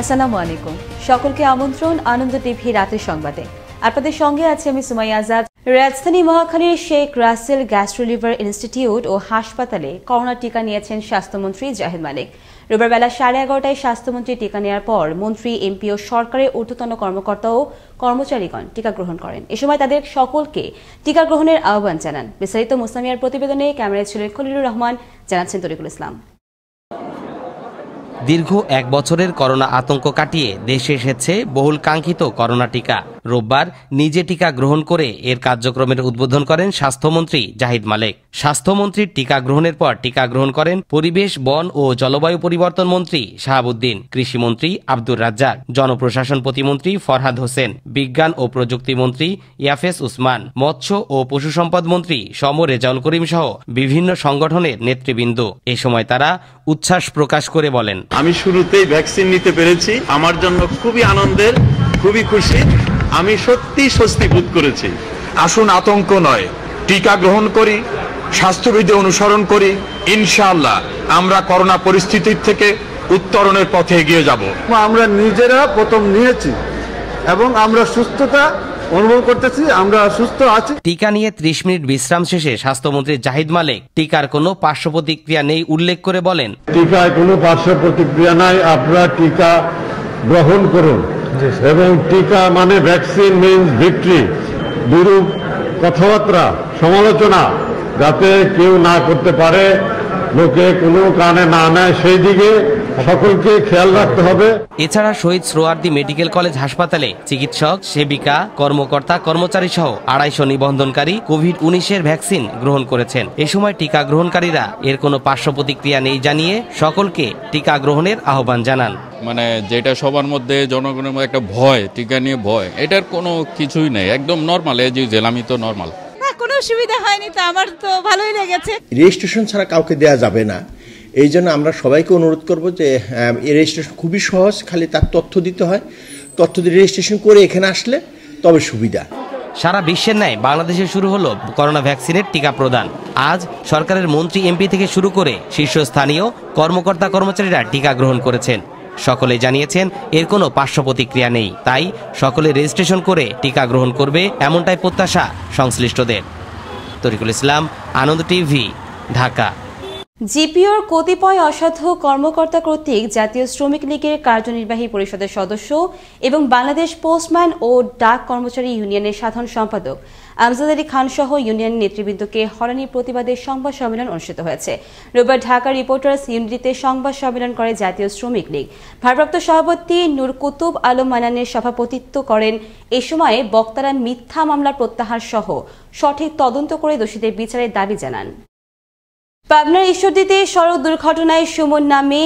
আসসালামু আলাইকুম। সকলকে আমন্ত্রণ আনন্দ টিভি রাতের সংবাদে। আপনাদের সঙ্গে আছে আমি সুমাইয়া আজাদ। রাজধানী মহাখালীর Sheikh Russel gastro liver institute ও হাসপাতালে করোনা টিকা নিয়েছেন স্বাস্থ্যমন্ত্রী জাহিদ মালিক। রোববার বেলা 11:30টায় স্বাস্থ্যমন্ত্রী টিকা নেওয়ার পর মন্ত্রী, এমপি ও সরকারের ঊর্ধ্বতন কর্মকর্তা ও কর্মচারীগণ টিকা গ্রহণ করেন। এ সময় তাদের সকলকে টিকা গ্রহণের আহ্বান জানান। বিস্তারিত মুসলামিয়ার প্রতিবেদনে ক্যামেরায় ছিলেন খলিলুর রহমান, জানাচ্ছেন তরিকুল ইসলাম। দীর্ঘ 1 বছরের করোনা আতঙ্ক কাটিয়ে দেশে এসেছে বহুল কাঙ্ক্ষিত করোনা টিকা। রোববার নিজে টিকা গ্রহণ করে এর কার্যক্রমের উদ্বোধন করেন স্বাস্থ্যমন্ত্রী জাহিদ মালিক। স্বাস্থ্যমন্ত্রীর টিকা গ্রহণের পর টিকা গ্রহণ করেন পরিবেশ, বন ও জলবায়ু পরিবর্তন মন্ত্রী শাহাবুদ্দিন, কৃষিমন্ত্রী আব্দুর রাজ্জাক, জনপ্রশাসন প্রতিমন্ত্রী ফরহাদ হোসেন, বিজ্ঞান ও প্রযুক্তি মন্ত্রী ইয়াফেস উসমান, মৎস্য ও পশু সম্পদ মন্ত্রী সম রেজাউল করিম সহ বিভিন্ন সংগঠনের নেতৃবৃন্দ। এ সময় তারা উচ্ছ্বাস প্রকাশ করে বলেন, আমি শুরুতেই ভ্যাকসিন নিতে পেরেছি, আমার জন্য খুবই আনন্দের, খুবই খুশি। আমি সত্যি স্বস্তি বোধ করেছি। আসুন আতঙ্ক নয়, টিকা গ্রহণ করি, স্বাস্থ্যবিধি অনুসরণ করি। ইনশাআল্লাহ আমরা করোনা পরিস্থিতির থেকে উত্তরণের পথে এগিয়ে যাব। আমরা নিজেরা প্রথম নিয়েছি এবং আমরা সুস্থতা অনুভব করতেছি, আমরা সুস্থ আছি। টিকা নিয়ে 30 মিনিট বিশ্রাম শেষে স্বাস্থ্যমন্ত্রী জাহিদ মালিক টিকার কোনো পার্শ্ব প্রতিক্রিয়া নেই উল্লেখ করে বলেন, টিকায় কোনো পার্শ্ব প্রতিক্রিয়া নাই, আপনারা টিকা গ্রহণ করুন। এবং টিকা মানে ভ্যাকসিন মিনস ভিক্টরি। বিরূপ কথাবার্তা, সমালোচনা যাতে কেউ না করতে পারে, লোকে কোনো কানে না নেয়, সেই দিকে সকলকে খেয়াল রাখতে হবে। এছাড়া শহীদ সোহরাওয়ার্দী মেডিকেল কলেজ হাসপাতালে চিকিৎসক, সেবিকা, কর্মকর্তা, কর্মচারী সহ 250 নিবন্ধনকারী কোভিড-19 ভ্যাকসিন গ্রহণ করেছেন। এ সময় টিকা গ্রহণকারীরা এর কোনো পার্শ্ব প্রতিক্রিয়া নেই জানিয়ে সকলকে টিকা গ্রহণের আহ্বান জানান। মানে যেটা সবার মধ্যে, জনগণের মধ্যে একটা ভয়, টিকা নিয়ে ভয়, এটার কোনো কিছুই নেই, একদম নর্মাল, এজ ইউজুয়াল। আমি তো নর্মাল, কোনো অসুবিধা হয়নি, তো আমার তো ভালোই লেগেছে। রেজিস্ট্রেশন ছাড়া কাউকে দেওয়া যাবে না, এই জন্য আমরা সবাইকে অনুরোধ করব যে এই রেজিস্ট্রেশন খুবই সহজ, খালি তার তথ্য দিতে হয়। তথ্য দিয়ে রেজিস্ট্রেশন করে এখানে আসলে তবে সুবিধা। সারা বিশ্বের ন্যায় বাংলাদেশে শুরু হলো করোনা ভ্যাকসিনের টিকা প্রদান। আজ সরকারের মন্ত্রী, এমপি থেকে শুরু করে শীর্ষস্থানীয় কর্মকর্তা, কর্মচারীরা টিকা গ্রহণ করেছেন। সকলে জানিয়েছেন এর কোনো পার্শ্ব প্রতিক্রিয়া নেই, তাই সকলে রেজিস্ট্রেশন করে টিকা গ্রহণ করবে, এমনটাই প্রত্যাশা সংশ্লিষ্টদের। তরিকুল ইসলাম, আনন্দ টিভি, ঢাকা। জিপিওর কতিপয় অসাধু কর্মকর্তা কর্তৃক জাতীয় শ্রমিক লীগের কার্যনির্বাহী পরিষদের সদস্য এবং বাংলাদেশ পোস্টম্যান ও ডাক কর্মচারী ইউনিয়নের সাধারণ সম্পাদক আমজাদ আলী খান সহ ইউনিয়ন নেতৃবৃন্দকে হয়রানির প্রতিবাদে সংবাদ সম্মেলন অনুষ্ঠিত হয়েছে। রোববার ঢাকা রিপোর্টার্স ইউনিটিতে সংবাদ সম্মেলন করে জাতীয় শ্রমিক লীগ। ভারপ্রাপ্ত সভাপতি নূর কুতুব আলম মান্নানের সভাপতিত্ব করেন। এ সময় বক্তারা মিথ্যা মামলার প্রত্যাহার সহ সঠিক তদন্ত করে দোষীদের বিচারের দাবি জানান। পাবনার ঈশ্বরদীতে সড়ক দুর্ঘটনায় সুমন নামে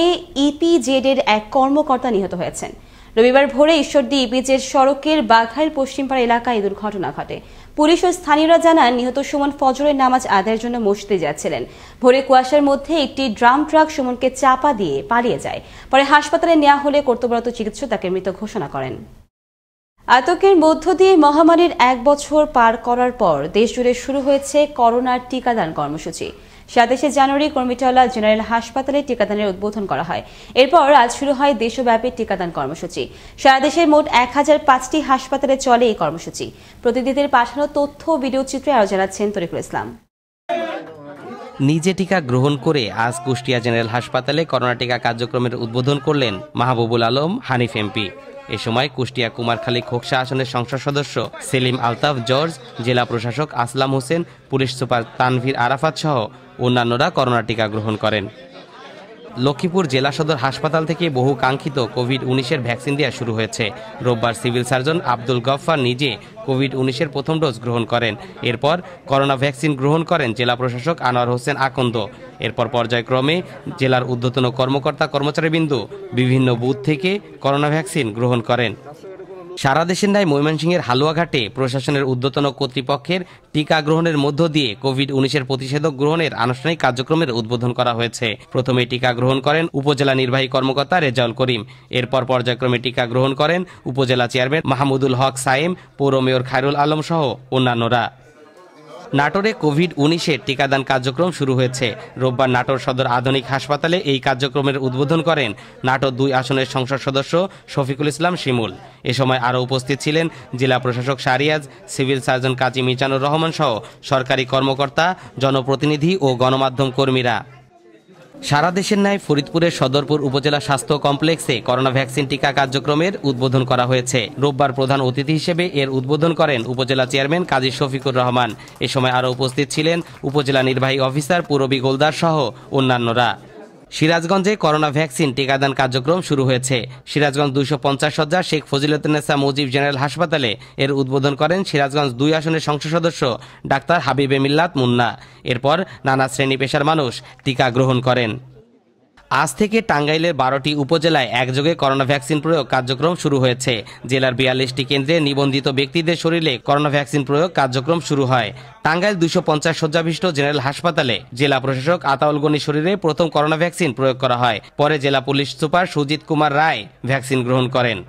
ইপিজেড এর এক কর্মকর্তা নিহত হয়েছেন। রবিবার ভোরে ঈশ্বরদী ইপিজেড সড়কের বাঘাইল পশ্চিমপাড়া এলাকায় এই দুর্ঘটনা ঘটে। পুলিশ ও স্থানীয়রা জানান, নিহত সুমন ফজরের নামাজ আদায়ের জন্য মসজিদে যাচ্ছিলেন। ভোরে কুয়াশার মধ্যে একটি ড্রাম ট্রাক সুমনকে চাপা দিয়ে পালিয়ে যায়। পরে হাসপাতালে নেওয়া হলে কর্তব্যরত চিকিৎসক তাকে মৃত ঘোষণা করেন। আতঙ্কের মধ্য দিয়ে মহামারীর 1 বছর পার করার পর দেশজুড়ে শুরু হয়েছে করোনার টিকাদান কর্মসূচি। 27শে জানুয়ারি কর্মীটলা জেনারেল হাসপাতালে টিকাদানের উদ্বোধন করা হয়। এরপর আজ শুরু হয় দেশব্যাপী টিকাদান কর্মসূচি। সারা দেশের মোট 1005টি হাসপাতালে চলে এই কর্মসূচি। প্রতিনিধিদের পাঠানো তথ্য ভিডিও চিত্রে আরো জানাচ্ছেন তরিকুল ইসলাম। নিজে টিকা গ্রহণ করে আজ কুষ্টিয়া জেনারেল হাসপাতালে করোনা টিকা কার্যক্রমের উদ্বোধন করলেন মাহবুবুল আলম হানিফ এমপি। এ সময় কুষ্টিয়া কুমারখালী খোকসা আসনের সংসদ সদস্য সেলিম আলতাফ জর্জ, জেলা প্রশাসক আসলাম হোসেন, পুলিশ সুপার তানভীর আরাফাত সহ অন্যান্যরা করোনা টিকা গ্রহণ করেন। লক্ষ্মীপুর জেলা সদর হাসপাতাল থেকে বহু কাঙ্ক্ষিত কোভিড-19 ভ্যাকসিন দেওয়া শুরু হয়েছে। রোববার সিভিল সার্জন আব্দুল গফফার নিজে কোভিড-19 প্রথম ডোজ গ্রহণ করেন। এরপর করোনা ভ্যাকসিন গ্রহণ করেন জেলা প্রশাসক আনোয়ার হোসেন আকন্দ। এরপর পর্যায়ক্রমে জেলার ঊর্ধ্বতন কর্মকর্তা, কর্মচারীবৃন্দ বিভিন্ন বুথ থেকে করোনা ভ্যাকসিন গ্রহণ করেন। সারা দেশের ন্যায় ময়মনসিংহের হালুয়াঘাটে প্রশাসনের ঊর্ধ্বতন কর্তৃপক্ষের টিকা গ্রহণের মধ্য দিয়ে কোভিড-19 প্রতিষেধক গ্রহণের আনুষ্ঠানিক কার্যক্রমের উদ্বোধন করা হয়েছে। প্রথমে টিকা গ্রহণ করেন উপজেলা নির্বাহী কর্মকর্তা রেজাউল করিম। এরপর পর্যায়ক্রমে টিকা গ্রহণ করেন উপজেলা চেয়ারম্যান মাহমুদুল হক সাইম, পৌর মেয়র খায়রুল আলম সহ অন্যান্যরা। নাটোরে কোভিড-19 টিকাদান কার্যক্রম শুরু হয়েছে। রোববার নাটোর সদর আধুনিক হাসপাতালে এই কার্যক্রমের উদ্বোধন করেন নাটোর 2 আসনের সংসদ সদস্য শফিকুল ইসলাম শিমুল। এ সময় আরও উপস্থিত ছিলেন জেলা প্রশাসক শাহরিয়াজ, সিভিল সার্জন কাজী মিজানুর রহমান সহ সরকারি কর্মকর্তা, জনপ্রতিনিধি ও গণমাধ্যম কর্মীরা। সারা দেশের ন্যায় ফরিদপুরের সদরপুর উপজেলা স্বাস্থ্য কমপ্লেক্সে করোনা ভ্যাকসিন টিকা কার্যক্রমের উদ্বোধন করা হয়েছে। রোববার প্রধান অতিথি হিসেবে এর উদ্বোধন করেন উপজেলা চেয়ারম্যান কাজী শফিকুর রহমান। এ সময় আরও উপস্থিত ছিলেন উপজেলা নির্বাহী অফিসার পূরবী গোলদার সহ অন্যান্যরা। সিরাজগঞ্জে করোনা ভ্যাকসিন টিকাদান কার্যক্রম শুরু হয়েছে। সিরাজগঞ্জ 250 শয্যা শেখ ফজিলতুন্নেসা মুজিব জেনারেল হাসপাতালে এর উদ্বোধন করেন সিরাজগঞ্জ 2 আসনের সংসদ সদস্য ডাক্তার হাবিবে মিল্লাত মুন্না। এরপর নানা শ্রেণী পেশার মানুষ টিকা গ্রহণ করেন। আজ থেকে টাঙ্গাইলের 12টি উপজেলায় একযোগে করোনা ভ্যাকসিন প্রয়োগ কার্যক্রম শুরু হয়েছে। জেলার 42টি কেন্দ্রে নিবন্ধিত ব্যক্তিদের শরীরে করোনা ভ্যাকসিন প্রয়োগ কার্যক্রম শুরু হয়। টাঙ্গাইল 250 শয্যাবিশিষ্ট জেনারেল হাসপাতালে জেলা প্রশাসক আতাউল গনির শরীরে প্রথম করোনা ভ্যাকসিন প্রয়োগ করা হয়। পরে জেলা পুলিশ সুপার সুজিত কুমার রায় ভ্যাকসিন গ্রহণ করেন।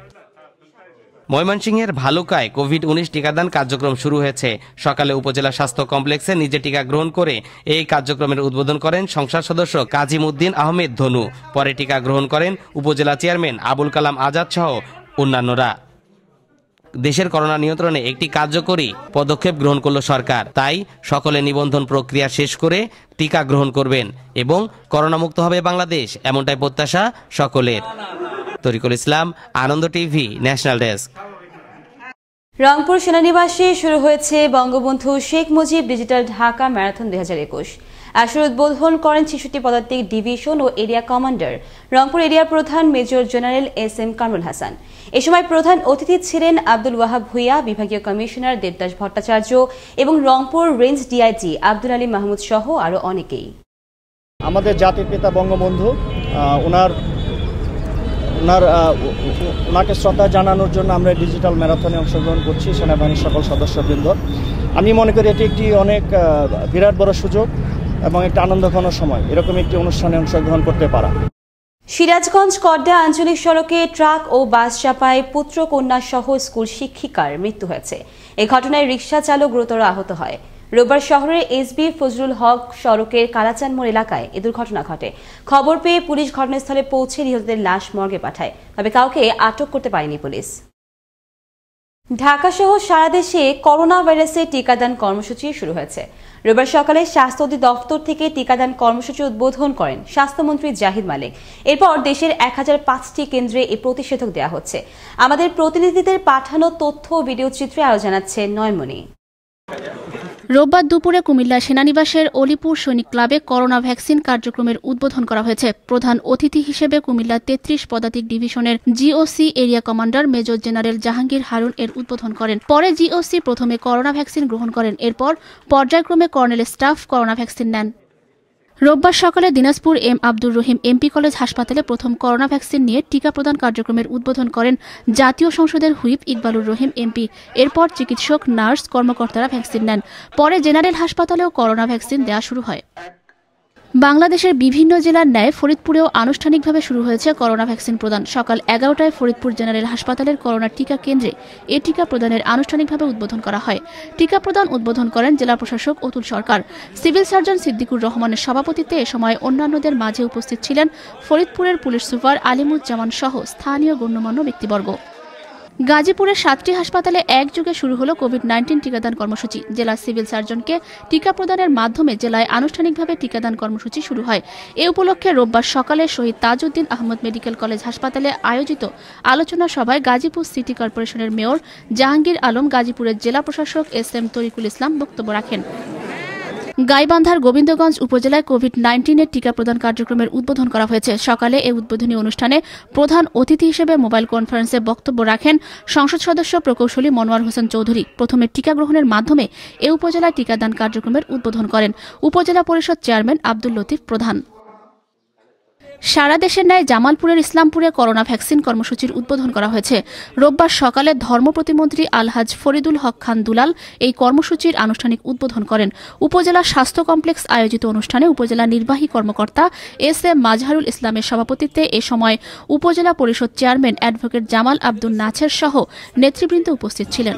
ময়মনসিংহের ভালুকায় কোভিড-19 টিকাদান কার্যক্রম শুরু হয়েছে। সকালে উপজেলা স্বাস্থ্য কমপ্লেক্সে নিজে টিকা গ্রহণ করে এই কার্যক্রমের উদ্বোধন করেন সংসদ সদস্য কাজিমউদ্দিন আহমেদ ধনু। পরে টিকা গ্রহণ করেন উপজেলা চেয়ারম্যান আবুল কালাম আজাদ সহ অন্যান্যরা। দেশের করোনা নিয়ন্ত্রণে একটি কার্যকরী পদক্ষেপ গ্রহণ করল সরকার। তাই সকলে নিবন্ধন প্রক্রিয়া শেষ করে টিকা গ্রহণ করবেন এবং করোনামুক্ত হবে বাংলাদেশ, এমনটাই প্রত্যাশা সকলের। Tarikul Islam, Ananda TV, national desk. Rangpur সেনানিবাসে শুরু হয়েছে বঙ্গবন্ধু শেখ মুজিব ডিজিটাল ঢাকা ম্যারাথন 2021। আসর উদ্বোধন করেন 66 পদাতিক ডিভিশন ও এরিয়া কমান্ডার রংপুর এরিয়ার প্রধান major general SM Kamrul Hasan. এ সময় প্রধান অতিথি ছিলেন আব্দুল ওয়াহাব ভুইয়া, বিভাগীয় কমিশনার দেবদাস ভট্টাচার্য এবং রংপুর রেঞ্জ DIG আব্দুল আলী মাহমুদ সহ আরও অনেকেই। আমাদের জাতির পিতা বঙ্গবন্ধু ওনাকে শ্রদ্ধা জানানোর জন্য আমরা ডিজিটাল ম্যারাথনে অংশগ্রহণ করছি সেনাবাহিনীর সকল সদস্যবৃন্দ। আমি মনে করি এটি একটি অনেক বিরাট বড় সুযোগ এবং একটা আনন্দঘন সময় এরকম একটি অনুষ্ঠানে অংশগ্রহণ করতে পারা। সিরাজগঞ্জ কড্ডা আঞ্চলিক সড়কে ট্রাক ও বাস চাপায় পুত্র কন্যা সহ স্কুল শিক্ষিকার মৃত্যু হয়েছে। এই ঘটনায় রিকশা চালক গুরুতর আহত হয়। রোববার শহরের SB ফজলুল হক সড়কের কালাচান মোড় এলাকায় এ দুর্ঘটনা ঘটে। খবর পেয়ে পুলিশ ঘটনাস্থলে পৌঁছে নিহতদের লাশ মর্গে পাঠায়, তবে কাউকে আটক করতে পারেনি পুলিশ। ঢাকা সহ সারা দেশে করোনা ভাইরাসের টিকাদান কর্মসূচি শুরু হয়েছে। রোববার সকালে স্বাস্থ্য অধিদপ্তর থেকে টিকাদান কর্মসূচি উদ্বোধন করেন স্বাস্থ্যমন্ত্রী জাহিদ মালিক। এরপর দেশের 1005টি কেন্দ্রে এই প্রতিষেধক দেওয়া হচ্ছে। আমাদের প্রতিনিধিদের পাঠানো তথ্য ও ভিডিও চিত্রে আরও জানাচ্ছে নয়নমণি। রোববার দুপুরে কুমিল্লা সেনানিবাসের অলিপুর সৈনিক ক্লাবে করোনা ভ্যাকসিন কার্যক্রমের উদ্বোধন করা হয়েছে। প্রধান অতিথি হিসেবে কুমিল্লা 33 পদাতিক ডিভিশনের GOC area commander major general Jahangir Harun এর উদ্বোধন করেন। পরে GOC প্রথমে করোনা ভ্যাকসিন গ্রহণ করেন। এরপর পর্যায়ক্রমে কর্নেল স্টাফ করোনা ভ্যাকসিন নেন। রোববার সকালে Dinajpur M Abdur Rahim MP college হাসপাতালে প্রথম করোনা ভ্যাকসিন নিয়ে টিকা প্রদান কার্যক্রমের উদ্বোধন করেন জাতীয় সংসদের হুইপ ইকবালুর রহিম MP। এরপর চিকিৎসক, নার্স, কর্মকর্তারা ভ্যাকসিন নেন। পরে জেনারেল হাসপাতালেও করোনা ভ্যাকসিন দেওয়া শুরু হয়। বাংলাদেশের বিভিন্ন জেলার ন্যায় ফরিদপুরেও আনুষ্ঠানিকভাবে শুরু হয়েছে করোনা ভ্যাকসিন প্রদান। সকাল 11টায় ফরিদপুর জেনারেল হাসপাতালের করোনা টিকা কেন্দ্রে এ টিকা প্রদানের আনুষ্ঠানিকভাবে উদ্বোধন করা হয়। টিকা প্রদান উদ্বোধন করেন জেলা প্রশাসক অতুল সরকার। সিভিল সার্জন সিদ্দিকুর রহমানের সভাপতিত্বে এ সময় অন্যান্যদের মাঝে উপস্থিত ছিলেন ফরিদপুরের পুলিশ সুপার আলিমুজ্জামান সহ স্থানীয় গণ্যমান্য ব্যক্তিবর্গ। গাজীপুরের 7টি হাসপাতালে একযোগে শুরু হলো কোভিড-19 টিকাদান কর্মসূচি। জেলা সিভিল সার্জনকে টিকা প্রদানের মাধ্যমে জেলায় আনুষ্ঠানিকভাবে টিকাদান কর্মসূচি শুরু হয়। এ উপলক্ষে রোববার সকালে শহীদ তাজউদ্দিন আহমদ মেডিকেল কলেজ হাসপাতালে আয়োজিত আলোচনা সভায় গাজীপুর সিটি কর্পোরেশনের মেয়র জাহাঙ্গীর আলম, গাজীপুরের জেলা প্রশাসক SM তরিকুল ইসলাম বক্তব্য রাখেন। গাইবান্ধার গোবিন্দগঞ্জ উপজেলায় কোভিড-19 এর টিকা প্রদান কার্যক্রমের উদ্বোধন করা হয়েছে। সকালে এই উদ্বোধনী অনুষ্ঠানে প্রধান অতিথি হিসেবে মোবাইল কনফারেন্সে বক্তব্য রাখেন সংসদ সদস্য প্রকৌশলী মনোয়ার হোসেন চৌধুরী। প্রথমে টিকা গ্রহণের মাধ্যমে এ উপজেলায় টিকাদান কার্যক্রমের উদ্বোধন করেন উপজেলা পরিষদ চেয়ারম্যান আব্দুল লতিফ প্রধান। সারা দেশের ন্যায় জামালপুরের ইসলামপুরে করোনা ভ্যাকসিন কর্মসূচির উদ্বোধন করা হয়েছে। রোববার সকালে ধর্ম প্রতিমন্ত্রী আলহাজ ফরিদুল হক খান দুলাল এই কর্মসূচির আনুষ্ঠানিক উদ্বোধন করেন। উপজেলা স্বাস্থ্য কমপ্লেক্স আয়োজিত অনুষ্ঠানে উপজেলা নির্বাহী কর্মকর্তা এস.এম. মাজহারুল ইসলামের সভাপতিত্বে এ সময় উপজেলা পরিষদ চেয়ারম্যান অ্যাডভোকেট জামাল আব্দুল নাছের সহ নেতৃবৃন্দ উপস্থিত ছিলেন।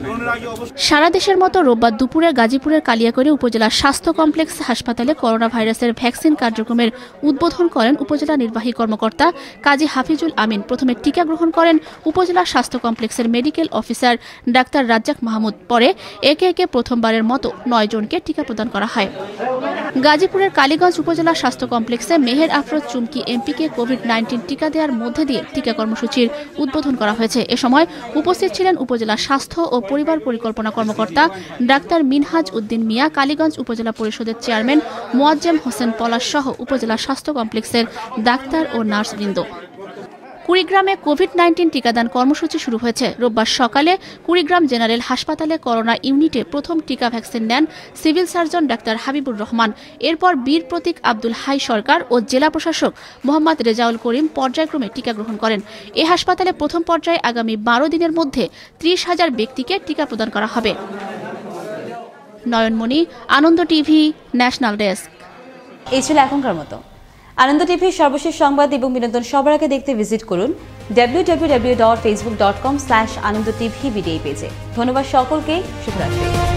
সারা দেশের মতো রোববার দুপুরে গাজীপুরের কালিয়াকৈরে উপজেলা স্বাস্থ্য কমপ্লেক্স হাসপাতালে করোনা ভাইরাসের ভ্যাকসিন কার্যক্রমের উদ্বোধন করেন উপজেলা নির্বাহী কর্মকর্তা কাজী হাফিজুল আমিন। প্রথমে টিকা গ্রহণ করেন উপজেলা স্বাস্থ্য কমপ্লেক্সের medical officer doctor Razzak Mahmud. পরে একে একে প্রথমবারের মতো 9 জনকে টিকা প্রদান করা হয়। গাজীপুরের কালীগঞ্জ উপজেলা স্বাস্থ্য কমপ্লেক্সে মেহের আফরোজ চুমকি এমপিকে কোভিড-19 টিকা দেওয়ার মধ্যে দিয়ে টিকা কর্মসূচির উদ্বোধন করা হয়েছে। এ সময় উপস্থিত ছিলেন উপজেলা স্বাস্থ্য ও পরিবার পরিকল্পনা কর্মকর্তা ডাক্তার মিনহাজ উদ্দিন মিয়া, কালীগঞ্জ উপজেলা পরিষদের চেয়ারম্যান মোয়াজ্জেম হোসেন পলাশ সহ উপজেলা স্বাস্থ্য কমপ্লেক্সের ডাক্তার ও নার্সবৃন্দ। কুড়িগ্রামে কোভিড-19 টিকাদান কর্মসূচি শুরু হয়েছে। রোববার সকালে কুড়িগ্রাম জেনারেল হাসপাতালে করোনা ইউনিটে প্রথম টিকা ভ্যাকসিন নেন civil surgeon doctor Habibur Rahman. এরপর বীর প্রতীক আব্দুল হাই সরকার ও জেলা প্রশাসক মোহাম্মদ রেজাউল করিম পর্যায়ক্রমে টিকা গ্রহণ করেন। এ হাসপাতালে প্রথম পর্যায়ে আগামী 12 দিনের মধ্যে 30,000 ব্যক্তিকে টিকা প্রদান করা হবে। নয়নমণি, আনন্দ টিভি, ন্যাশনাল ডেস্ক। এই ছিল এখনকার মতো। আনন্দ টিভির সর্বশেষ সংবাদ এবং বিনোদন সবার আগে দেখতে ভিজিট করুন www.facebook.com/anandotv পেজে। ধন্যবাদ সকলকে। শুভরাত্রি।